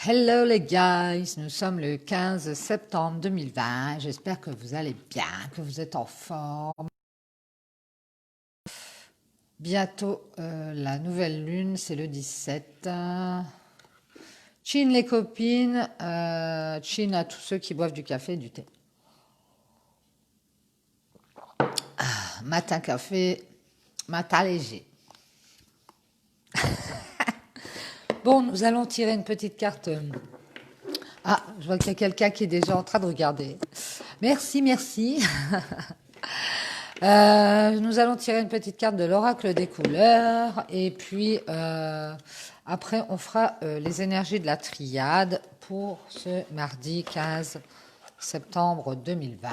Hello les guys, nous sommes le 15 septembre 2020. J'espère que vous allez bien, que vous êtes en forme. Bientôt la nouvelle lune, c'est le 17. Chin les copines, chin à tous ceux qui boivent du café et du thé. Matin café, matin léger. Bon, nous allons tirer une petite carte. Ah, je vois qu'il y a quelqu'un qui est déjà en train de regarder. Merci, merci. Nous allons tirer une petite carte de l'oracle des couleurs et puis après on fera les énergies de la triade pour ce mardi 15 septembre 2020.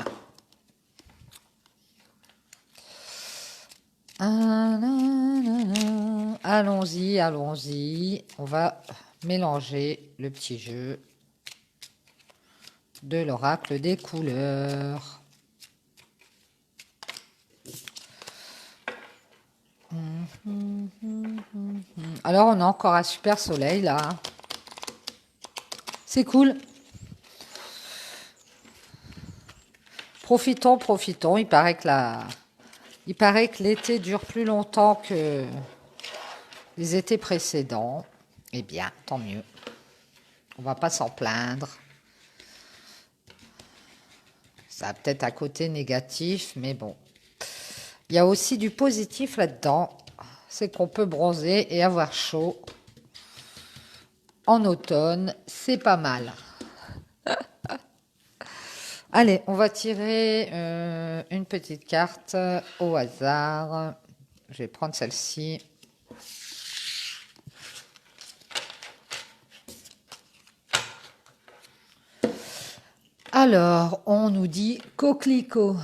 Allons-y, allons-y. On va mélanger le petit jeu de l'oracle des couleurs. Alors on a encore un super soleil là. C'est cool. Profitons, profitons. Il paraît que l'été dure plus longtemps que les étés précédents. Eh bien, tant mieux. On va pas s'en plaindre. Ça a peut-être un côté négatif, mais bon. Il y a aussi du positif là-dedans. C'est qu'on peut bronzer et avoir chaud en automne. C'est pas mal. Allez, on va tirer une petite carte au hasard. Je vais prendre celle-ci. Alors, on nous dit coquelicot.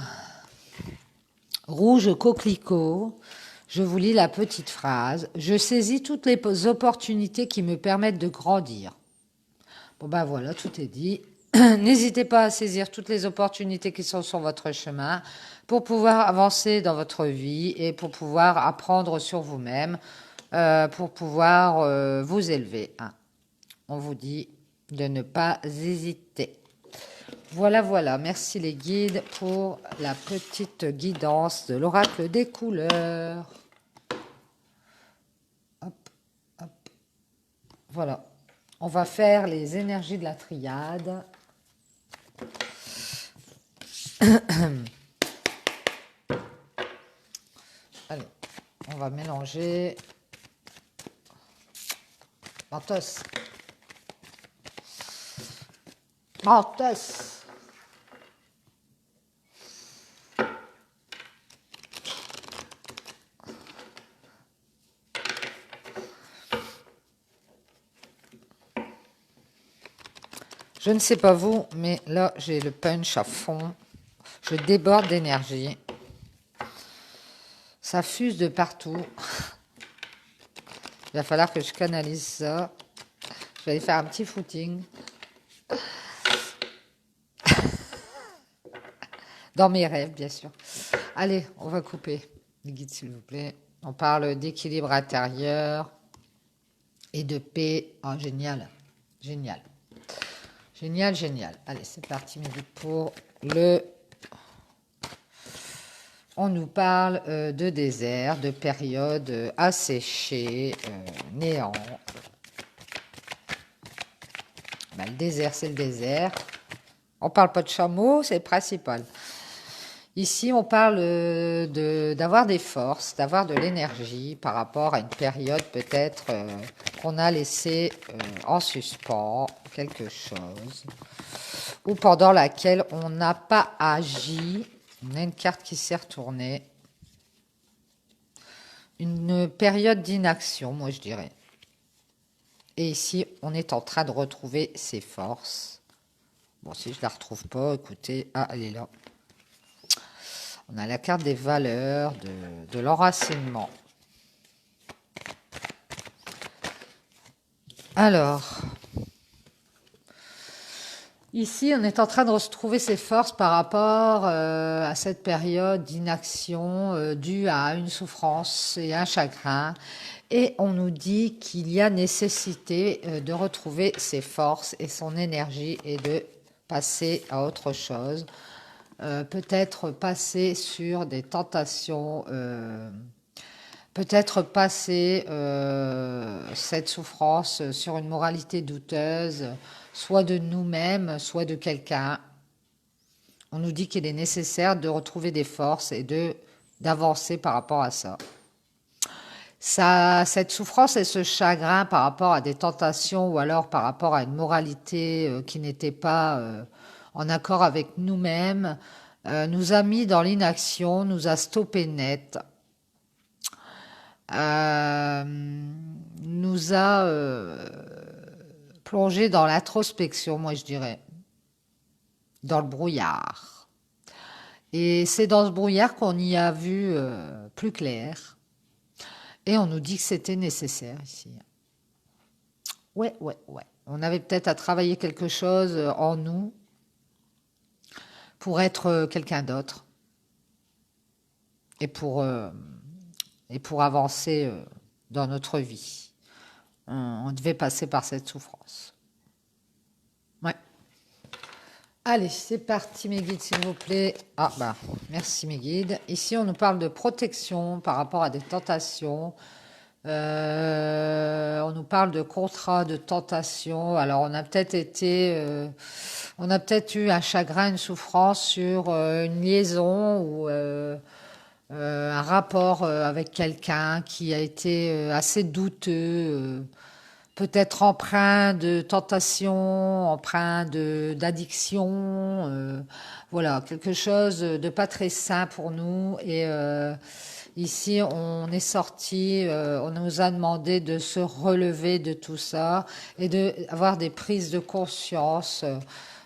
Rouge coquelicot. Je vous lis la petite phrase. Je saisis toutes les opportunités qui me permettent de grandir. Bon ben voilà, tout est dit. N'hésitez pas à saisir toutes les opportunités qui sont sur votre chemin pour pouvoir avancer dans votre vie et pour pouvoir apprendre sur vous-même, pour pouvoir vous élever. Hein. On vous dit de ne pas hésiter. Voilà, voilà. Merci les guides pour la petite guidance de l'oracle des couleurs. Hop, hop. Voilà. On va faire les énergies de la triade. Allez, on va mélanger. Mentos. Mentos. Je ne sais pas vous, mais là, j'ai le punch à fond. Je déborde d'énergie. Ça fuse de partout. Il va falloir que je canalise ça. Je vais aller faire un petit footing. Dans mes rêves, bien sûr. Allez, on va couper. Les guides, s'il vous plaît. On parle d'équilibre intérieur et de paix. Oh, génial. Génial. Génial, génial. Allez, c'est parti, mes guides, pour le... On nous parle de désert, de période asséchée, néant. Ben, le désert, c'est le désert. On parle pas de chameau, c'est le principal. Ici, on parle d'avoir des forces, d'avoir de l'énergie par rapport à une période peut-être qu'on a laissé en suspens, quelque chose, ou pendant laquelle on n'a pas agi. On a une carte qui s'est retournée. Une période d'inaction, moi je dirais. Et ici, on est en train de retrouver ses forces. Bon, si je ne la retrouve pas, écoutez, ah, elle est là. On a la carte des valeurs, de l'enracinement. Alors, ici, on est en train de retrouver ses forces par rapport à cette période d'inaction due à une souffrance et un chagrin. Et on nous dit qu'il y a nécessité de retrouver ses forces et son énergie et de passer à autre chose. Peut-être passer sur des tentations, peut-être passer cette souffrance sur une moralité douteuse, soit de nous-mêmes, soit de quelqu'un. On nous dit qu'il est nécessaire de retrouver des forces et d'avancer par rapport à ça. Cette souffrance et ce chagrin par rapport à des tentations ou alors par rapport à une moralité qui n'était pas en accord avec nous-mêmes, nous a mis dans l'inaction, nous a stoppé net, nous a plongé dans l'introspection, moi je dirais, dans le brouillard. Et c'est dans ce brouillard qu'on y a vu plus clair. Et on nous dit que c'était nécessaire ici. Ouais. On avait peut-être à travailler quelque chose en nous pour être quelqu'un d'autre. Et pour avancer dans notre vie. On devait passer par cette souffrance. Ouais. Allez, c'est parti mes guides, s'il vous plaît. Ah bah, merci mes guides. Ici, on nous parle de protection par rapport à des tentations. On nous parle de contrat, de tentation. Alors, on a peut-être eu un chagrin, une souffrance sur une liaison ou un rapport avec quelqu'un qui a été assez douteux. Peut-être empreint de tentation, empreint d'addiction, voilà, quelque chose de pas très sain pour nous. Et ici, on est sorti, on nous a demandé de se relever de tout ça et d'avoir des prises de conscience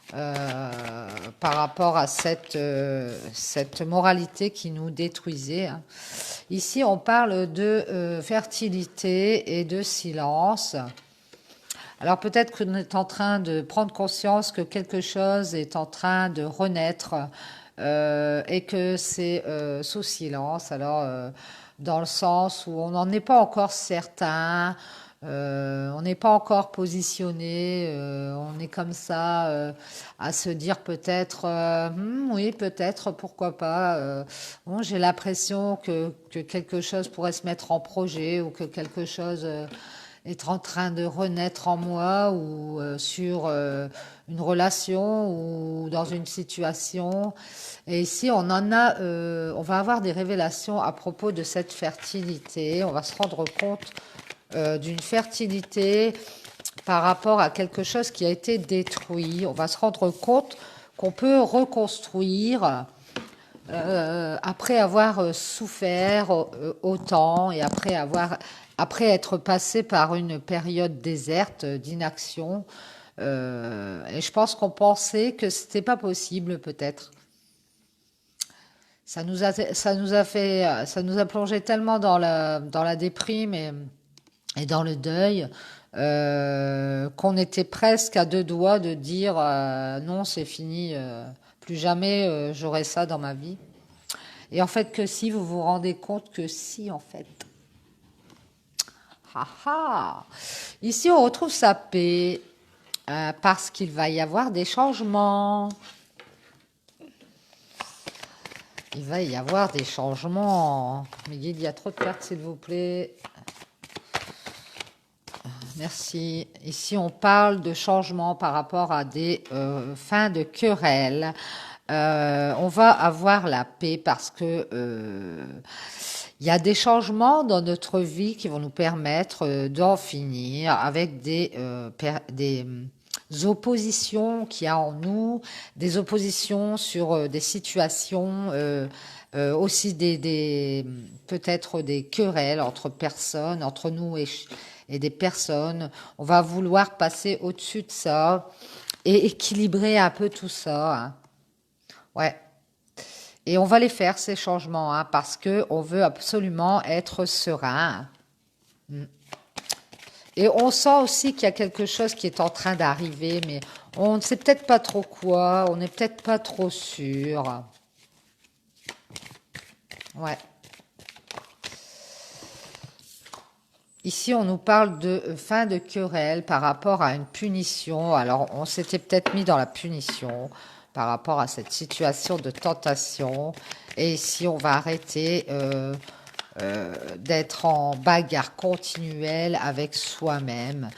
par rapport à cette moralité qui nous détruisait. Hein. Ici, on parle de fertilité et de silence. Alors peut-être qu'on est en train de prendre conscience que quelque chose est en train de renaître et que c'est sous silence. Alors dans le sens où on n'en est pas encore certain, on n'est pas encore positionné, on est comme ça à se dire peut-être, oui peut-être, pourquoi pas. Bon, j'ai l'impression que quelque chose pourrait se mettre en projet ou que quelque chose est en train de renaître en moi ou sur une relation ou dans une situation. Et ici, on va avoir des révélations à propos de cette fertilité. On va se rendre compte d'une fertilité par rapport à quelque chose qui a été détruit. On va se rendre compte qu'on peut reconstruire après avoir souffert autant et après être passé par une période déserte d'inaction. Et je pense qu'on pensait que c'était pas possible peut-être. Ça nous a plongé tellement dans la déprime et dans le deuil qu'on était presque à deux doigts de dire non, c'est fini, plus jamais j'aurai ça dans ma vie. Et en fait que si, vous vous rendez compte que si, en fait. Ici, on retrouve sa paix parce qu'il va y avoir des changements. Il va y avoir des changements. Mais guide, il y a trop de cartes, s'il vous plaît. Merci. Ici, on parle de changements par rapport à des fins de querelles. On va avoir la paix parce que il y a des changements dans notre vie qui vont nous permettre d'en finir avec des oppositions qu'il y a en nous, des oppositions sur des situations, aussi peut-être des querelles entre personnes, entre nous et des personnes. On va vouloir passer au-dessus de ça et équilibrer un peu tout ça. Hein. Ouais. Et on va les faire, ces changements, hein, parce qu'on veut absolument être serein. Et on sent aussi qu'il y a quelque chose qui est en train d'arriver, mais on ne sait peut-être pas trop quoi, on n'est peut-être pas trop sûr. Ouais. Ici, on nous parle de fin de querelle par rapport à une punition. Alors, on s'était peut-être mis dans la punition par rapport à cette situation de tentation. Et ici, on va arrêter d'être en bagarre continuelle avec soi-même.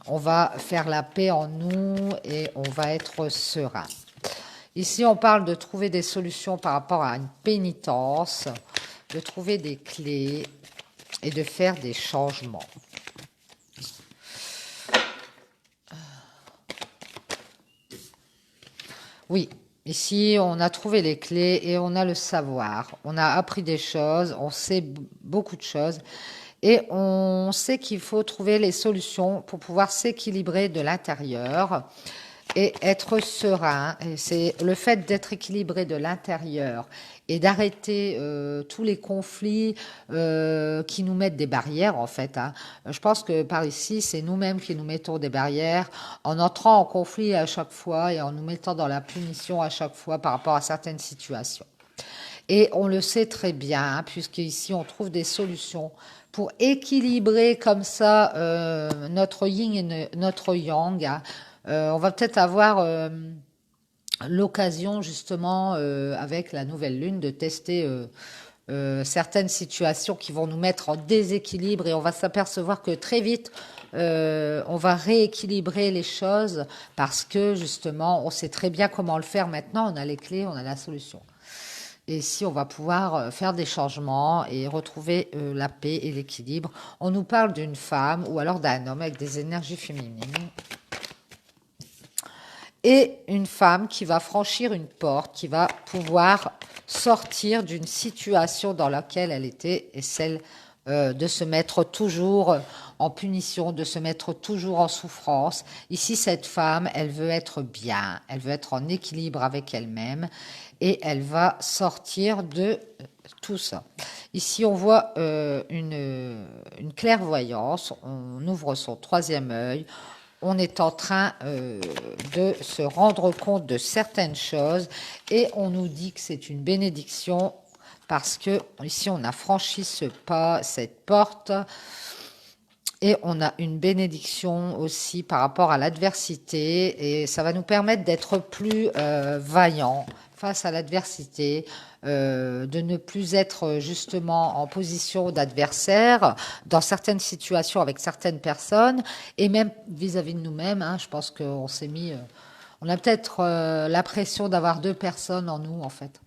On va faire la paix en nous et on va être serein. Ici, on parle de trouver des solutions par rapport à une pénitence, de trouver des clés et de faire des changements. Oui, ici, on a trouvé les clés et on a le savoir. On a appris des choses, on sait beaucoup de choses. Et on sait qu'il faut trouver les solutions pour pouvoir s'équilibrer de l'intérieur et être serein. Et c'est le fait d'être équilibré de l'intérieur et d'arrêter tous les conflits qui nous mettent des barrières, en fait. Hein. Je pense que par ici, c'est nous-mêmes qui nous mettons des barrières en entrant en conflit à chaque fois et en nous mettant dans la punition à chaque fois par rapport à certaines situations. Et on le sait très bien, hein, puisqu'ici, on trouve des solutions pour équilibrer comme ça notre yin et notre yang. Hein. On va peut-être avoir l'occasion, justement, avec la nouvelle lune, de tester certaines situations qui vont nous mettre en déséquilibre et on va s'apercevoir que très vite, on va rééquilibrer les choses parce que, justement, on sait très bien comment le faire maintenant. On a les clés, on a la solution. Et ici, on va pouvoir faire des changements et retrouver la paix et l'équilibre. On nous parle d'une femme ou alors d'un homme avec des énergies féminines. Et une femme qui va franchir une porte, qui va pouvoir sortir d'une situation dans laquelle elle était, et celle de se mettre toujours en punition, de se mettre toujours en souffrance. Ici, cette femme, elle veut être bien, elle veut être en équilibre avec elle-même, et elle va sortir de tout ça. Ici, on voit une clairvoyance, on ouvre son troisième œil, on est en train de se rendre compte de certaines choses et on nous dit que c'est une bénédiction parce que ici on a franchi ce pas, cette porte et on a une bénédiction aussi par rapport à l'adversité et ça va nous permettre d'être plus vaillants face à l'adversité, de ne plus être justement en position d'adversaire dans certaines situations avec certaines personnes et même vis-à-vis de nous-mêmes. Hein, je pense qu'on s'est mis, on a peut-être la pression d'avoir deux personnes en nous en fait.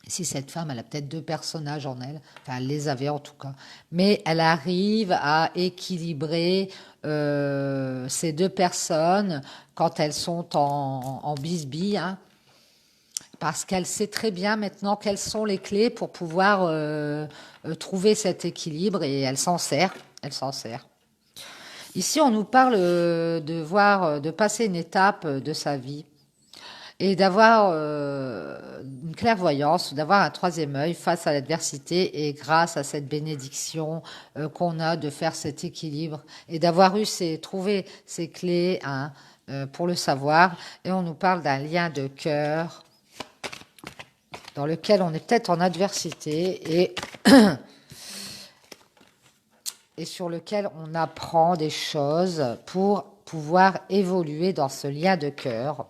Si cette femme, elle a peut-être deux personnages en elle, enfin elle les avait en tout cas, mais elle arrive à équilibrer ces deux personnes quand elles sont en bisbille, hein, parce qu'elle sait très bien maintenant quelles sont les clés pour pouvoir trouver cet équilibre et elle s'en sert, elle s'en sert. Ici, on nous parle de voir, de passer une étape de sa vie et d'avoir une clairvoyance, d'avoir un troisième œil face à l'adversité et grâce à cette bénédiction qu'on a de faire cet équilibre et d'avoir eu trouvé ces clés hein, pour le savoir. Et on nous parle d'un lien de cœur dans lequel on est peut-être en adversité et sur lequel on apprend des choses pour pouvoir évoluer dans ce lien de cœur.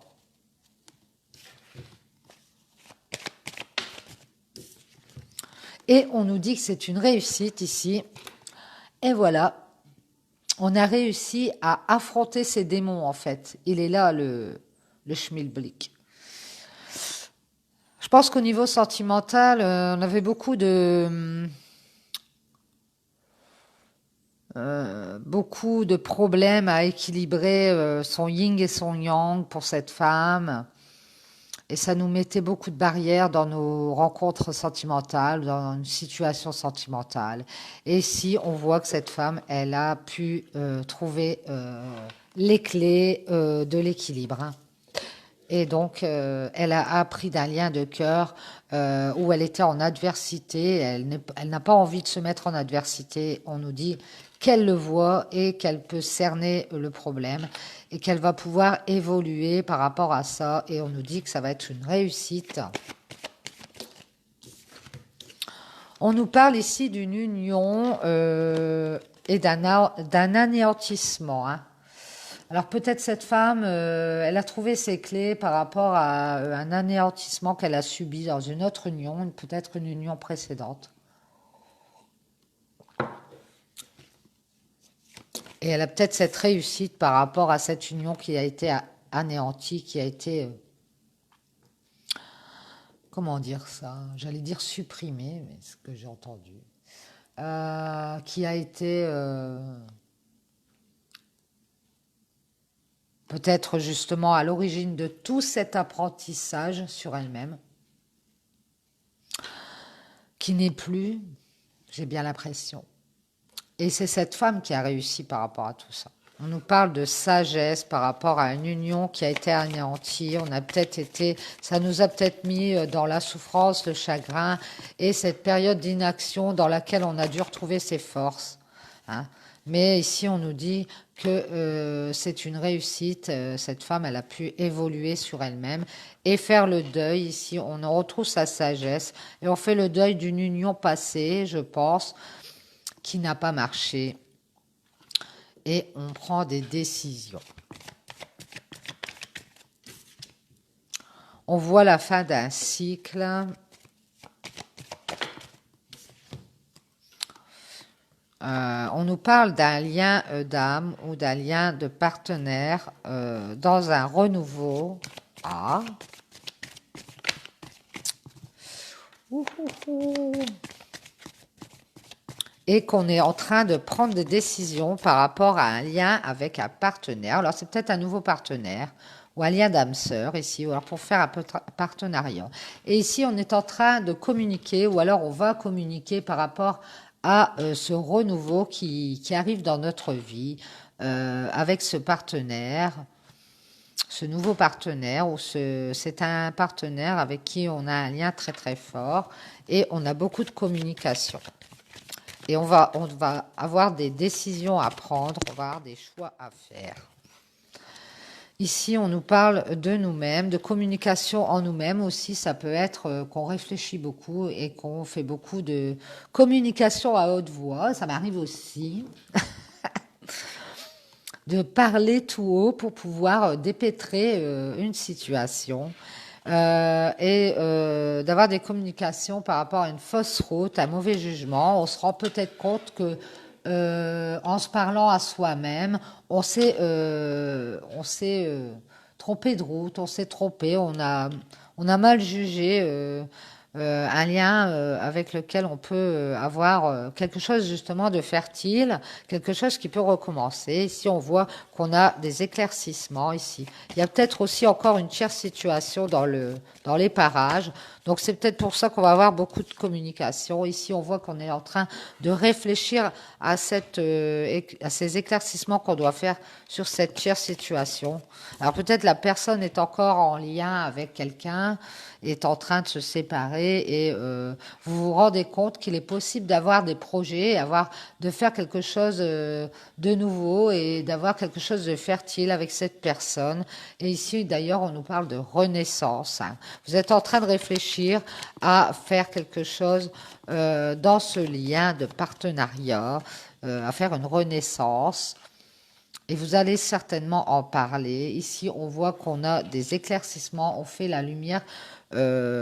Et on nous dit que c'est une réussite ici. Et voilà, on a réussi à affronter ces démons en fait. Il est là le schmilblick. Je pense qu'au niveau sentimental, on avait beaucoup de problèmes à équilibrer son yin et son yang pour cette femme. Et ça nous mettait beaucoup de barrières dans nos rencontres sentimentales, dans une situation sentimentale. Et ici, on voit que cette femme, elle a pu trouver les clés de l'équilibre. Hein. Et donc, elle a appris d'un lien de cœur où elle était en adversité. Elle n'a pas envie de se mettre en adversité. On nous dit qu'elle le voit et qu'elle peut cerner le problème et qu'elle va pouvoir évoluer par rapport à ça. Et on nous dit que ça va être une réussite. On nous parle ici d'une union et d'un anéantissement. Hein. Alors peut-être cette femme, elle a trouvé ses clés par rapport à un anéantissement qu'elle a subi dans une autre union, peut-être une union précédente. Et elle a peut-être cette réussite par rapport à cette union qui a été anéantie, qui a été, comment dire ça? J'allais dire supprimée, mais c'est ce que j'ai entendu. Qui a été peut-être justement à l'origine de tout cet apprentissage sur elle-même, qui n'est plus, j'ai bien l'impression. Et c'est cette femme qui a réussi par rapport à tout ça. On nous parle de sagesse par rapport à une union qui a été anéantie. On a peut-être été, ça nous a peut-être mis dans la souffrance, le chagrin et cette période d'inaction dans laquelle on a dû retrouver ses forces. Hein. Mais ici, on nous dit que c'est une réussite. Cette femme, elle a pu évoluer sur elle-même et faire le deuil. Ici, on en retrouve sa sagesse et on fait le deuil d'une union passée, je pense, qui n'a pas marché. Et on prend des décisions. On voit la fin d'un cycle. On nous parle d'un lien d'âme ou d'un lien de partenaire dans un renouveau. Ah. Et qu'on est en train de prendre des décisions par rapport à un lien avec un partenaire. Alors, c'est peut-être un nouveau partenaire ou un lien d'âme sœur ici, ou alors pour faire un partenariat. Et ici, on est en train de communiquer, ou alors on va communiquer par rapport à ce renouveau qui arrive dans notre vie avec ce partenaire, ce nouveau partenaire, ou c'est un partenaire avec qui on a un lien très très fort et on a beaucoup de communication. Et on va avoir des décisions à prendre, on va avoir des choix à faire. Ici, on nous parle de nous-mêmes, de communication en nous-mêmes aussi. Ça peut être qu'on réfléchit beaucoup et qu'on fait beaucoup de communication à haute voix. Ça m'arrive aussi de parler tout haut pour pouvoir dépêtrer une situation. Et d'avoir des communications par rapport à une fausse route, un mauvais jugement. On se rend peut-être compte que en se parlant à soi-même, on s'est trompé de route, on s'est trompé, on a mal jugé un lien avec lequel on peut avoir quelque chose justement de fertile, quelque chose qui peut recommencer. Ici, on voit qu'on a des éclaircissements ici. Il y a peut-être aussi encore une tierce situation dans les parages. Donc, c'est peut-être pour ça qu'on va avoir beaucoup de communication. Ici, on voit qu'on est en train de réfléchir à ces éclaircissements qu'on doit faire sur cette tierce situation. Alors, peut-être la personne est encore en lien avec quelqu'un, est en train de se séparer et vous vous rendez compte qu'il est possible d'avoir des projets, de faire quelque chose de nouveau et d'avoir quelque chose de fertile avec cette personne. Et ici, d'ailleurs, on nous parle de renaissance. Hein. Vous êtes en train de réfléchir à faire quelque chose dans ce lien de partenariat, à faire une renaissance. Et vous allez certainement en parler. Ici, on voit qu'on a des éclaircissements, on fait la lumière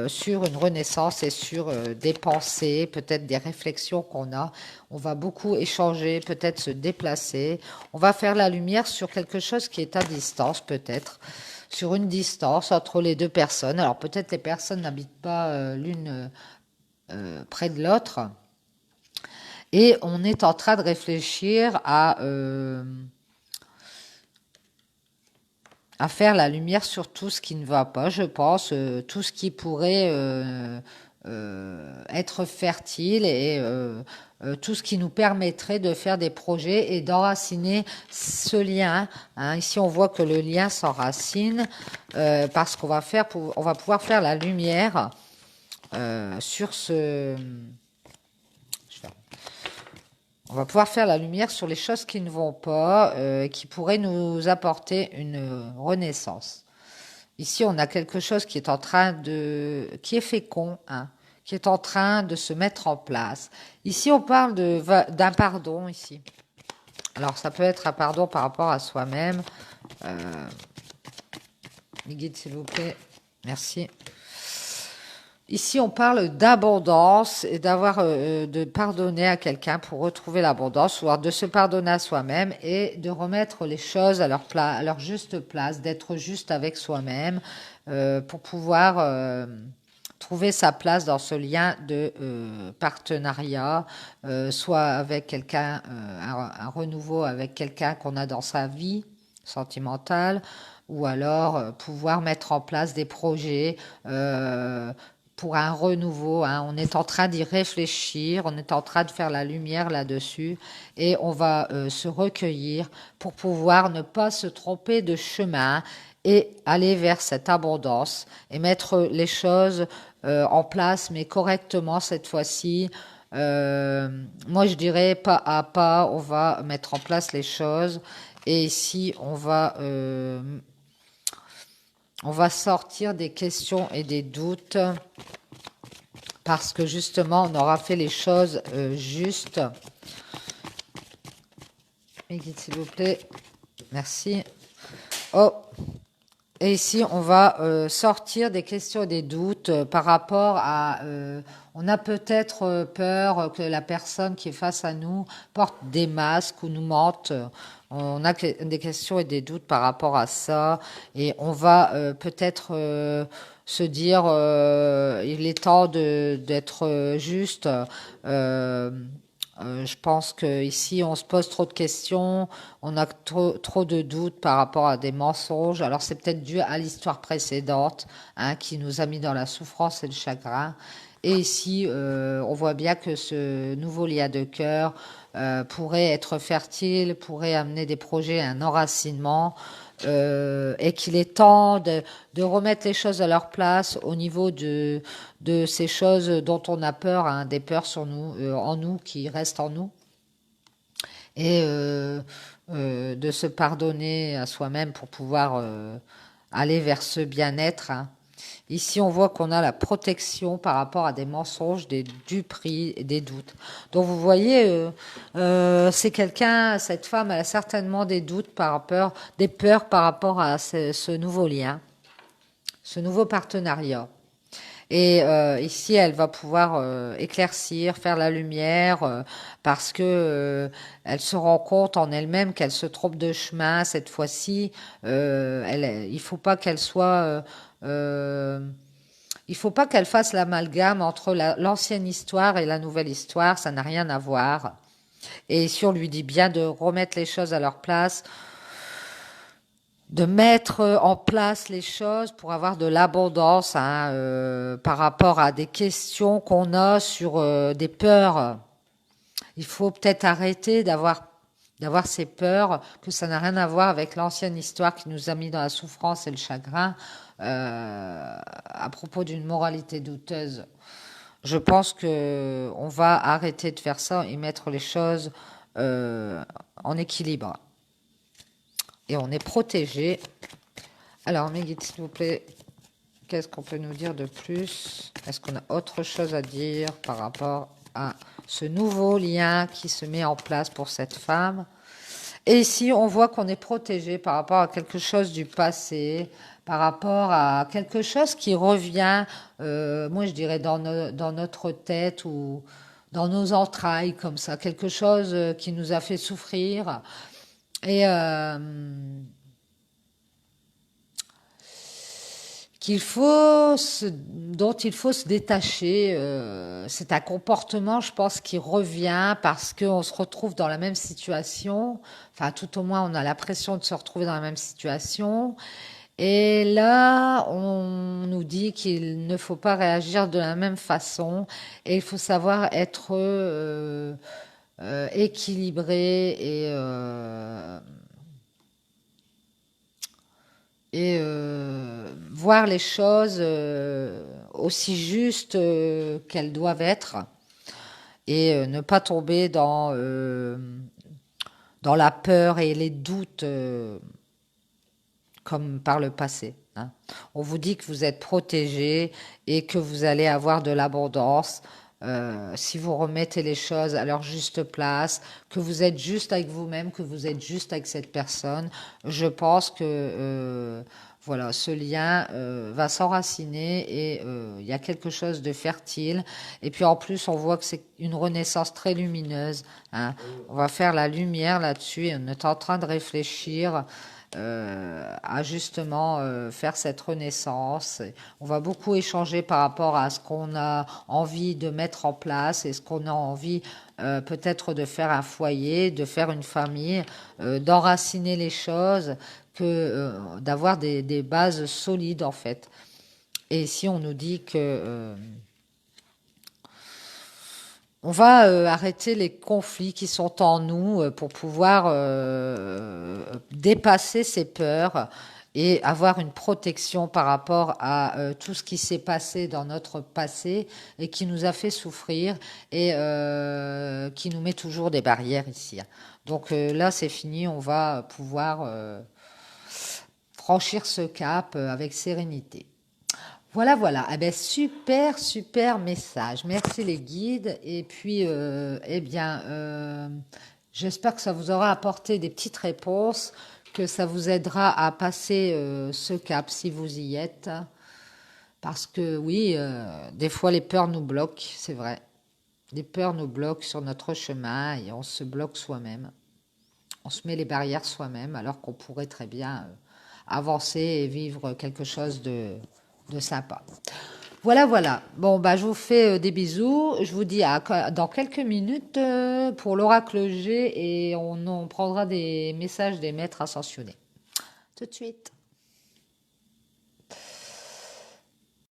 sur une renaissance et sur des pensées, peut-être des réflexions qu'on a. On va beaucoup échanger, peut-être se déplacer. On va faire la lumière sur quelque chose qui est à distance, peut-être, sur une distance entre les deux personnes. Alors peut-être les personnes n'habitent pas l'une près de l'autre. Et on est en train de réfléchir à faire la lumière sur tout ce qui ne va pas, je pense, tout ce qui pourrait être fertile et tout ce qui nous permettrait de faire des projets et d'enraciner ce lien. Hein. Ici, on voit que le lien s'enracine parce qu'on va on va pouvoir faire la lumière sur ce... On va pouvoir faire la lumière sur les choses qui ne vont pas, qui pourraient nous apporter une renaissance. Ici, on a quelque chose qui est qui est fécond, hein, qui est en train de se mettre en place. Ici, on parle d'un pardon, ici. Alors, ça peut être un pardon par rapport à soi-même. Les guides, s'il vous plaît. Merci. Ici, on parle d'abondance et de pardonner à quelqu'un pour retrouver l'abondance, voire de se pardonner à soi-même et de remettre les choses à leur juste place, d'être juste avec soi-même pour pouvoir trouver sa place dans ce lien de partenariat, soit avec quelqu'un, un renouveau avec quelqu'un qu'on a dans sa vie sentimentale, ou alors pouvoir mettre en place des projets pour un renouveau. Hein. On est en train d'y réfléchir, on est en train de faire la lumière là-dessus et on va se recueillir pour pouvoir ne pas se tromper de chemin et aller vers cette abondance et mettre les choses en place, mais correctement cette fois-ci. Moi, je dirais pas à pas, on va mettre en place les choses et ici, on va sortir des questions et des doutes parce que justement, on aura fait les choses justes. S'il vous plaît. Merci. Oh. Et ici, on va sortir des questions et des doutes par rapport à... on a peut-être peur que la personne qui est face à nous porte des masques ou nous mente. On a des questions et des doutes par rapport à ça. Et on va peut-être se dire, il est temps d'être juste. Je pense que ici on se pose trop de questions, on a trop de doutes par rapport à des mensonges. Alors c'est peut-être dû à l'histoire précédente hein, qui nous a mis dans la souffrance et le chagrin. Et ici, on voit bien que ce nouveau lien de cœur pourrait être fertile, pourrait amener des projets à un enracinement. Et qu'il est temps de remettre les choses à leur place au niveau de ces choses dont on a peur, hein, des peurs sur nous, en nous, qui restent en nous, et de se pardonner à soi-même pour pouvoir aller vers ce bien-être. Hein. Ici, on voit qu'on a la protection par rapport à des mensonges, des duperies et des doutes. Donc, vous voyez, c'est quelqu'un, cette femme, elle a certainement des doutes des peurs par rapport à ce nouveau lien, ce nouveau partenariat. Et ici, elle va pouvoir éclaircir, faire la lumière, parce que elle se rend compte en elle-même qu'elle se trompe de chemin cette fois-ci. Il faut pas qu'elle soit il faut pas qu'elle fasse l'amalgame entre l'ancienne histoire et la nouvelle histoire, ça n'a rien à voir. Et ici, on lui dit bien de remettre les choses à leur place, de mettre en place les choses pour avoir de l'abondance hein, par rapport à des questions qu'on a sur des peurs. Il faut peut-être arrêter d'avoir ces peurs, que ça n'a rien à voir avec l'ancienne histoire qui nous a mis dans la souffrance et le chagrin à propos d'une moralité douteuse. Je pense que on va arrêter de faire ça et mettre les choses en équilibre. Et on est protégé. Alors, mes guides, s'il vous plaît, qu'est-ce qu'on peut nous dire de plus? Est-ce qu'on a autre chose à dire par rapport à ce nouveau lien qui se met en place pour cette femme? Et ici, on voit qu'on est protégé par rapport à quelque chose du passé, par rapport à quelque chose qui revient, moi je dirais dans notre tête ou dans nos entrailles comme ça, quelque chose qui nous a fait souffrir. Et dont il faut se détacher. C'est un comportement, je pense, qui revient parce qu'on se retrouve dans la même situation. Enfin, tout au moins, on a l'impression de se retrouver dans la même situation. Et là, on nous dit qu'il ne faut pas réagir de la même façon et il faut savoir être équilibré et voir les choses aussi justes qu'elles doivent être et ne pas tomber dans la peur et les doutes comme par le passé. hein. On vous dit que vous êtes protégé et que vous allez avoir de l'abondance. Si vous remettez les choses à leur juste place, que vous êtes juste avec vous-même, que vous êtes juste avec cette personne, je pense que voilà, ce lien va s'enraciner et il y a quelque chose de fertile. Et puis en plus, on voit que c'est une renaissance très lumineuse, hein. On va faire la lumière là-dessus et on est en train de réfléchir à justement faire cette renaissance. On va beaucoup échanger par rapport à ce qu'on a envie de mettre en place et ce qu'on a envie peut-être de faire un foyer, de faire une famille, d'enraciner les choses, que d'avoir des bases solides en fait. Et si on nous dit que on va arrêter les conflits qui sont en nous pour pouvoir dépasser ces peurs et avoir une protection par rapport à tout ce qui s'est passé dans notre passé et qui nous a fait souffrir et qui nous met toujours des barrières ici. Donc là, c'est fini, on va pouvoir franchir ce cap avec sérénité. Voilà, voilà. Eh ben, super, super message. Merci les guides. Et puis, eh bien, j'espère que ça vous aura apporté des petites réponses, que ça vous aidera à passer ce cap si vous y êtes. Parce que oui, des fois les peurs nous bloquent, c'est vrai. Les peurs nous bloquent sur notre chemin et on se bloque soi-même. On se met les barrières soi-même alors qu'on pourrait très bien avancer et vivre quelque chose de sympa. Voilà, voilà. Bon, bah, je vous fais des bisous. Je vous dis dans quelques minutes pour l'oracle G et on prendra des messages des maîtres ascensionnés. Tout de suite.